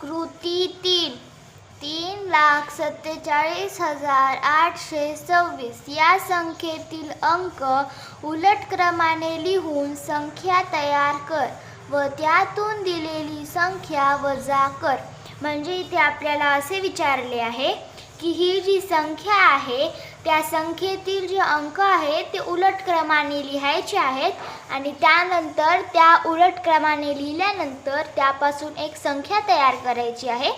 कृती 3,47,826 या संख्येतील अंक उलट क्रमाने लिहून संख्या तयार कर व त्यातून दिलेली संख्या वजा कर. म्हणजे इथे आपल्याला असे विचारले आहे की ही जी संख्या आहे त्या संख्येतील जे अंक आहेत ते उलट क्रमाने लिहायचे आहेत आणि त्यानंतर त्या उलट क्रमाने लिहिल्यानंतर त्यापासून एक संख्या तयार करायची आहे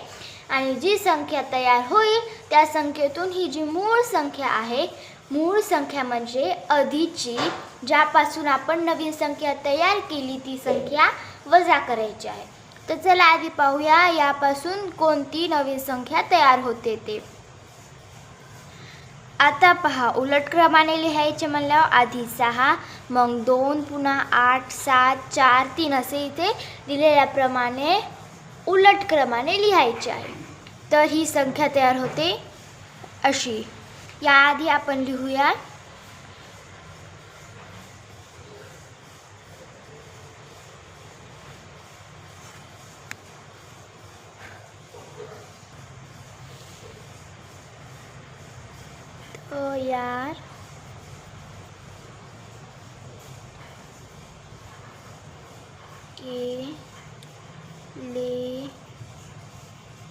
आणि जी संख्या तयार होईल त्या संख्येतून ही जी मूळ संख्या आहे, मूळ संख्या म्हणजे आधीची ज्यापासून आपण नवीन संख्या तयार केली ती संख्या वजा करायची आहे. तर चला आधी पाहूया यापासून कोणती नवीन संख्या तयार होते ते. आता पहा, उलट क्रमाने लिहायचे म्हणल्यावर आधी 6, मग 2, पुन्हा 8, 7, 4, 3 असे इथे दिलेल्याप्रमाणे उलट क्रमाने लिहायचे आहे. तर ही संख्या तयार होते अशी. याआधी आपण लिहूया यार के ले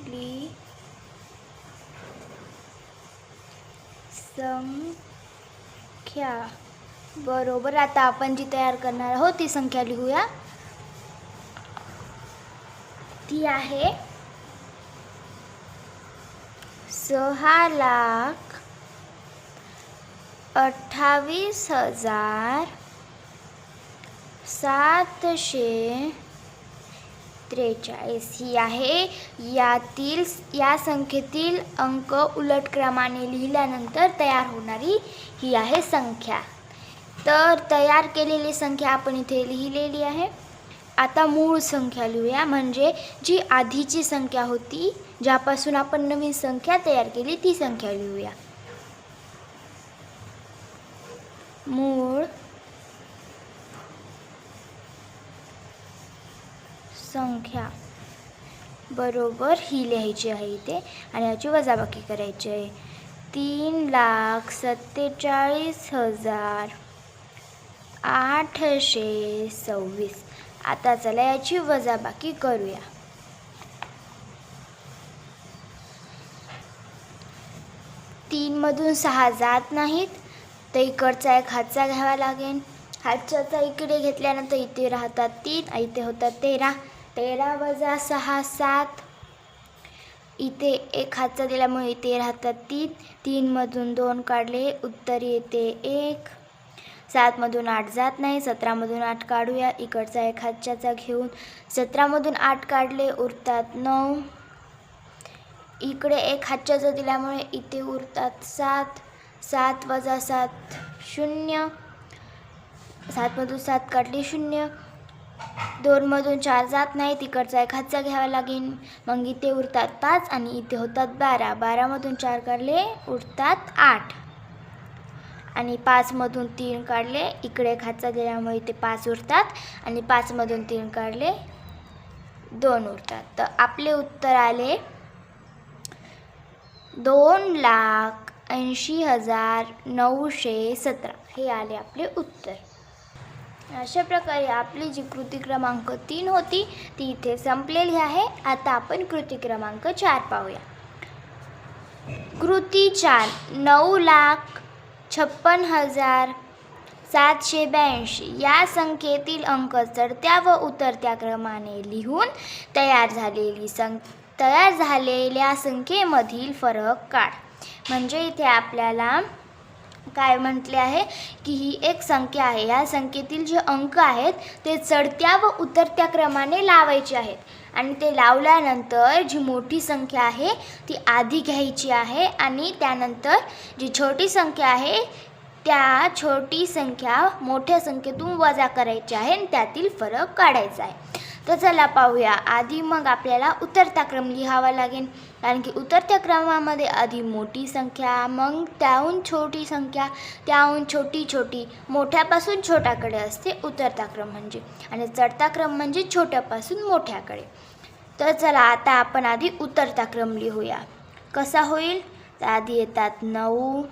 ली संख्या बरोबर. आता आपण जी तयार करणार आहोत ती संख्या लिहूया. ती आहे 6,28,743 ही आहे. या संख्येतील अंक उलट क्रमाने लिहिल्यानंतर तयार होणारी ही आहे संख्या. तर तयार केलेली संख्या आपण इथे लिहिलेली आहे. आता मूळ संख्या लिहूया, म्हणजे जी आधीची संख्या होती ज्यापासून आपण नवीन संख्या तयार केली ती संख्या लिहूया. मूळ संख्या बरोबर ही लिहायची आहे इथे आणि याची वजाबाकी करायची आहे. 3,47,826. आता चला याची वजाबाकी करूया. 3 मधून 6 जात नाहीत तर इकडचा एक हातचा घ्यावा लागेल. हातचा इकडे घेतल्यानंतर इथे राहतात 3, इथे होतात 13. 13 वजा 6 7. इथे एक हातचा दिल्यामुळे इथे राहतात 3. 3 मधून 2 काढले उत्तर येते 1. 7 मधून 8 जात नाही. 17 मधून 8 काढूया. इकडचा एक हातच्याचा घेऊन 17 मधून 8 काढले उरतात 9. इकडे एक हातच्याचा दिल्यामुळे इथे उरतात 7. 7 वजा 7 0. 7 मधून 7 काढले 0. 2 मधून 4 जात नाही. तिकडचा एक हातचा घ्यावा लागेल. मग इथे उरतात 5 आणि इथे होतात 12. 12 मधून 4 काढले उरतात 8 आणि 5 मधून 3 काढले. इकडे एक हातचा दिल्यामुळे इथे 5 उरतात आणि 5 मधून 3 काढले 2 उरतात. तर आपले उत्तर आले 2,80,917. हे आले आपले उत्तर. अशा प्रकारे आपली जी कृती क्रमांक 3 होती ती इथे संपलेली आहे. आता आपण कृती क्रमांक 4 पाहूया. कृती 4 9,56,782 या संख्येतील अंक चढत्या व उतरत्या क्रमाने लिहून तयार झालेल्या संख्येमधील फरक काढ. म्हणजे इथे आपल्याला काय म्हटले आहे की ही एक संख्या आहे. या संख्येतील जे अंक आहेत ते चढत्या व उतरत्या क्रमाने लावायचे आहेत आणि ते लावल्यानंतर जी मोठी संख्या आहे ती आधी घ्यायची आहे आणि त्यानंतर जी छोटी संख्या आहे त्या छोटी संख्या मोठ्या संख्येतून वजा करायची आहे आणि त्यातील फरक काढायचा आहे. तर चला पाहूया. आधी मग आपल्याला उतरता क्रम लिहावा लागेल, कारण की उतरत्या क्रमामध्ये आधी मोठी संख्या, मग त्याहून छोटी संख्या, त्याहून छोटी छोटी, मोठ्यापासून छोट्याकडे असते उतरता क्रम म्हणजे, आणि चढता क्रम म्हणजे छोट्यापासून मोठ्याकडे. तर चला आता आपण आधी उतरता क्रम लिहूया. कसा होईल? तर आधी येतात 9,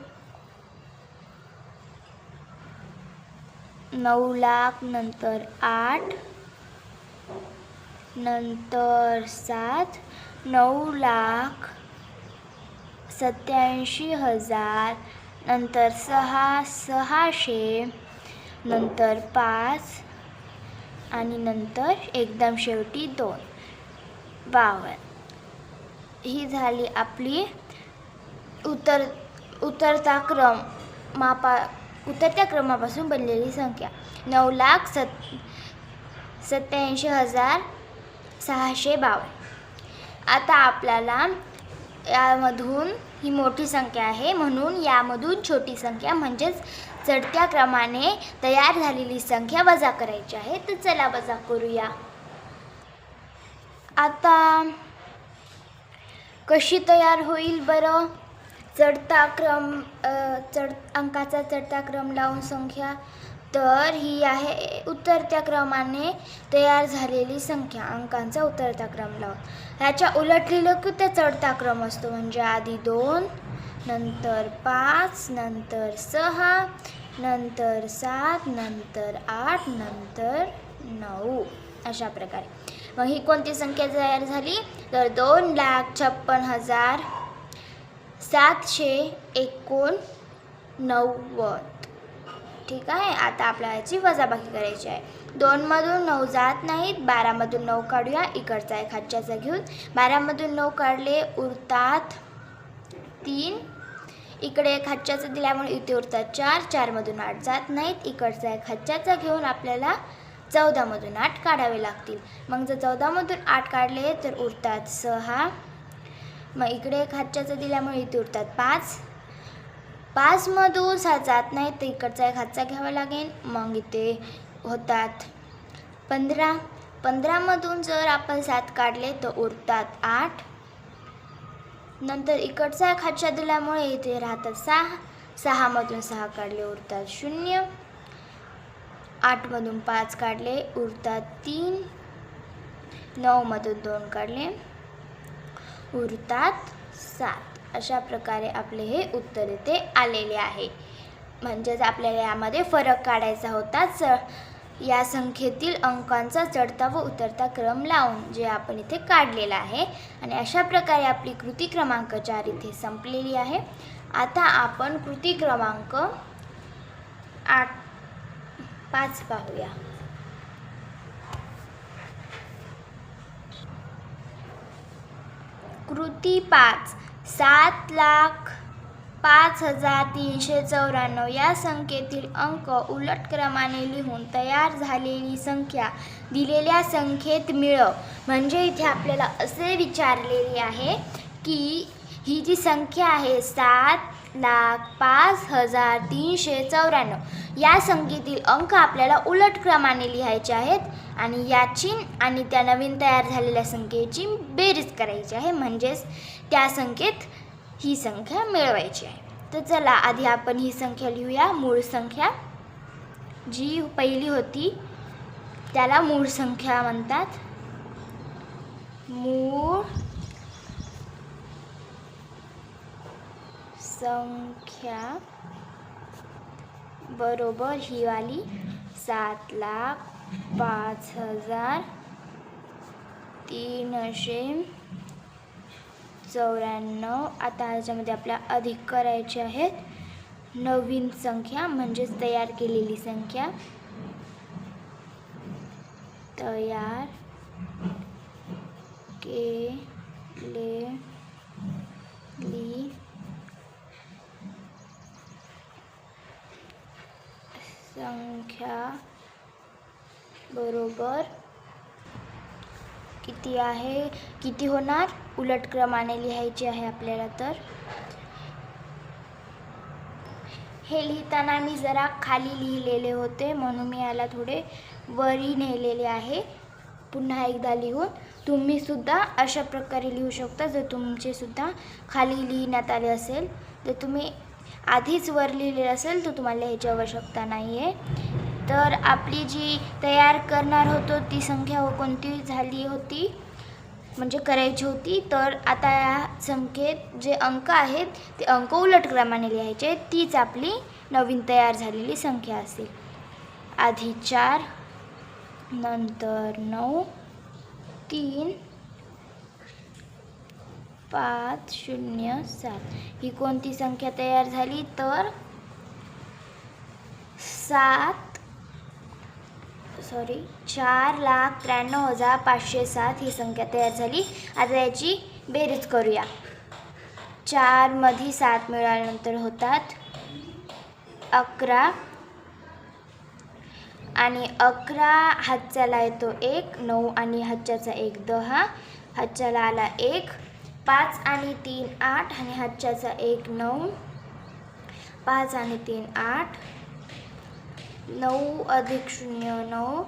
9 लाख, नंतर 8, नंतर 7, 9,87,000, नंतर 6, 600, नंतर 5 आणि नंतर एकदम शेवटी 2, 52. ही झाली आपली उतरत्या क्रमापासून बनलेली संख्या. 9,87,652. आता आपल्याला यामधून ही मोठी संख्या आहे म्हणून यामधून छोटी संख्या म्हणजेच चढत्या क्रमाने तयार झालेली संख्या वजा करायची आहे. तर चला वजा करूया. आता कशी तयार होईल बरं? अंकाचा चढता क्रम लावून संख्या. तर ही आहे उतरत्या क्रमाने तयार झालेली संख्या, अंकांचा उतरता क्रम लावून. ह्याच्या उलट लिहिलं की ते चढता क्रम असतो. म्हणजे आधी 2, नंतर 5, नंतर 6, नंतर 7, नंतर 8, नंतर 9, अशा प्रकारे. मग ही कोणती संख्या तयार झाली? तर 2,56,789. ठीक आहे. आता आपल्याला याची वजाबाकी करायची आहे. 2 मधून 9 जात नाहीत. 12 मधून 9 काढूया. इकडचा एक हातच्याचा घेऊन 12 मधून 9 काढले, उरतात 3. इकडे एक हातच्याचा दिल्यामुळे इथे उरतात 4. 4 मधून 8 जात नाहीत. इकडचा एक हातच्याचा घेऊन आपल्याला 14 मधून 8 काढावे लागतील. मग जर 14 मधून 8 काढले तर उरतात 6. मग इकडे एक हातच्याचा दिल्यामुळे इथे उरतात 5. 5 मधून 7 जात नाहीत तर इकडचा एक हातचा घ्यावा लागेल. मग इथे होतात 15. 15 मधून जर आपण 7 काढले तर उरतात 8. नंतर इकडचा एक हातच्या दिल्यामुळे इथे राहतात 6. 6 मधून 6 काढले उरतात 0. 8 मधून 5 काढले उरतात 3. 9 मधून 2 काढले उरतात 7. अशा प्रकारे आपले हे उत्तर इथे आलेले आहे. म्हणजेच आपल्याला यामध्ये फरक काढायचा होता या संख्येतील अंकांचा चढता व उतरता क्रम लावून, जे आपण इथे काढलेला आहे. आणि अशा प्रकारे आपली कृती क्रमांक 4 इथे संपलेली आहे. आता आपण कृती क्रमांक 5 पाहूया. कृती 5. 7,05,394 या संख्येतील अंक उलट क्रमाने लिहून तयार झालेली संख्या दिलेल्या संख्येत मिळव. म्हणजे इथे आपल्याला असे विचारलेले आहे की ही जी संख्या आहे 7,05,394 या संख्येतील अंक आपल्याला उलट क्रमाने लिहायचे आहेत आणि याची आणि त्या नवीन तयार झालेल्या संख्येची बेरीज करायची आहे. म्हणजेच त्या संख्येत ही संख्या मिळवायची आहे. तर चला आधी आपण ही संख्या लिहूया. मूळ संख्या जी पहिली होती त्याला मूळ संख्या म्हणतात. मूळ संख्या बरोबर ही वाली 7,05,394. आता ह्याच्यामध्ये आपल्याला अधिक करायचे आहेत. नवीन संख्या म्हणजेच तयार केलेली संख्या. तयार केलेली संख्या बरोबर किती आहे, किती होणार, उलट क्रमाने लिहायची आहे आपल्याला. तर हे लिहिताना मी जरा खाली लिहिलेले होते म्हणून मी याला थोडे वरी नेलेले आहे. पुन्हा एकदा लिहून तुम्ही सुद्धा अशा प्रकारे लिहू शकता. जर तुमचे सुद्धा खाली लिहिण्यात आले असेल तर तुम्ही आधीच वर लिहिलेलं असेल तर तुम्हाला ह्याची आवश्यकता नाही आहे. तर आपली जी तयार करणार होतो ती संख्या कोणती झाली होती? म्हणजे करायची होती. तर आता या संख्येत जे अंक आहेत ते अंक उलट क्रमाने लिहायचे. तीच आपली नवीन तयार झालेली संख्या असेल. आधी 4, नंतर 9, 3, 5, 0, 7. ही कोणती संख्या तयार झाली तर 4,93,507 ही संख्या तयार झाली. आता याची बेरीज करूया. 4 मध्ये 7 मिळाल्यानंतर होतात 11 आणि 11 हातच्याला येतो 1, 9 आणि हातच्याचा 1 10, हातच्याला आला 1, 5 आणि 3 8 आणि हातच्याचा 1 9, 5 आणि 3 8, 9 अधिक 0 9,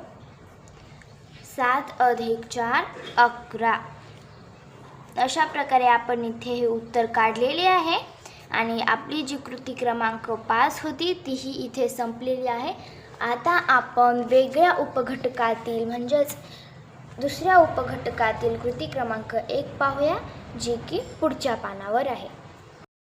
7 अधिक 4 11. अशा प्रकारे आपण इथे हे उत्तर काढलेले आहे आणि आपली जी कृती क्रमांक 5 होती तीही इथे संपलेली आहे. आता आपण वेगळ्या उपघटकातील म्हणजेच दुसऱ्या उपघटकातील कृती क्रमांक 1 पाहूया, जी की पुढच्या पानावर आहे.